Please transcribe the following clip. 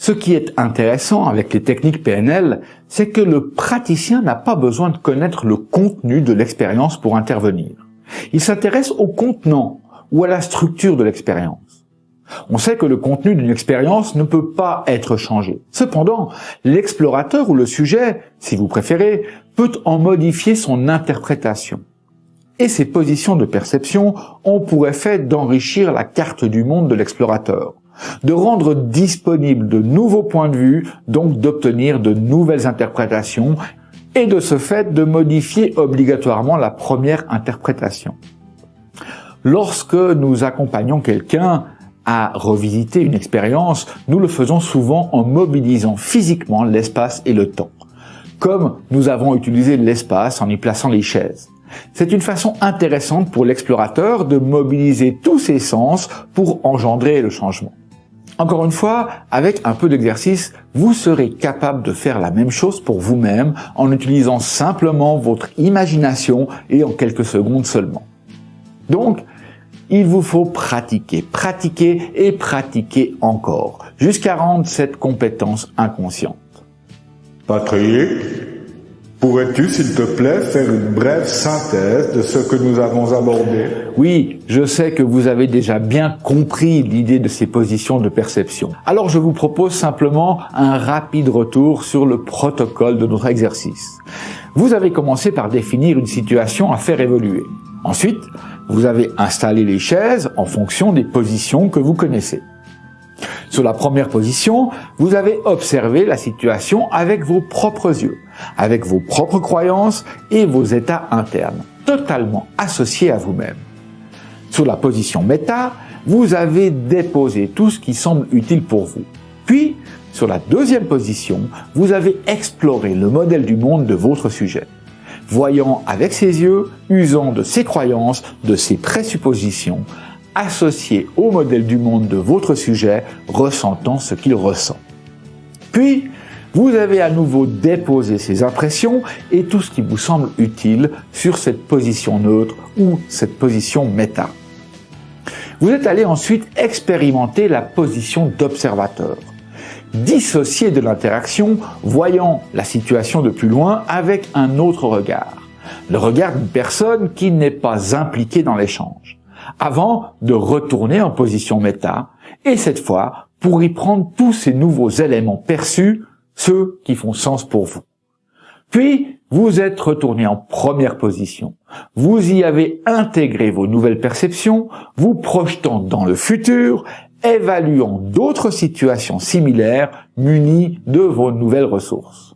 Ce qui est intéressant avec les techniques PNL, c'est que le praticien n'a pas besoin de connaître le contenu de l'expérience pour intervenir. Il s'intéresse au contenant ou à la structure de l'expérience. On sait que le contenu d'une expérience ne peut pas être changé. Cependant, l'explorateur ou le sujet, si vous préférez, peut en modifier son interprétation. Et ces positions de perception ont pour effet d'enrichir la carte du monde de l'explorateur, de rendre disponibles de nouveaux points de vue, donc d'obtenir de nouvelles interprétations, et de ce fait de modifier obligatoirement la première interprétation. Lorsque nous accompagnons quelqu'un à revisiter une expérience, nous le faisons souvent en mobilisant physiquement l'espace et le temps, comme nous avons utilisé l'espace en y plaçant les chaises. C'est une façon intéressante pour l'explorateur de mobiliser tous ses sens pour engendrer le changement. Encore une fois, avec un peu d'exercice, vous serez capable de faire la même chose pour vous-même en utilisant simplement votre imagination et en quelques secondes seulement. Donc, il vous faut pratiquer, pratiquer et pratiquer encore, jusqu'à rendre cette compétence inconsciente. Patrick, pourrais-tu, s'il te plaît, faire une brève synthèse de ce que nous avons abordé? Oui, je sais que vous avez déjà bien compris l'idée de ces positions de perception. Alors je vous propose simplement un rapide retour sur le protocole de notre exercice. Vous avez commencé par définir une situation à faire évoluer. Ensuite, vous avez installé les chaises en fonction des positions que vous connaissez. Sur la première position, vous avez observé la situation avec vos propres yeux, avec vos propres croyances et vos états internes, totalement associés à vous-même. Sur la position méta, vous avez déposé tout ce qui semble utile pour vous. Puis, sur la deuxième position, vous avez exploré le modèle du monde de votre sujet, voyant avec ses yeux, usant de ses croyances, de ses présuppositions, associé au modèle du monde de votre sujet, ressentant ce qu'il ressent. Puis, vous avez à nouveau déposé ces impressions et tout ce qui vous semble utile sur cette position neutre ou cette position méta. Vous êtes allé ensuite expérimenter la position d'observateur, dissocié de l'interaction, voyant la situation de plus loin avec un autre regard, le regard d'une personne qui n'est pas impliquée dans l'échange, avant de retourner en position méta, et cette fois pour y prendre tous ces nouveaux éléments perçus, ceux qui font sens pour vous. Puis, vous êtes retourné en première position. Vous y avez intégré vos nouvelles perceptions, vous projetant dans le futur, évaluant d'autres situations similaires munies de vos nouvelles ressources.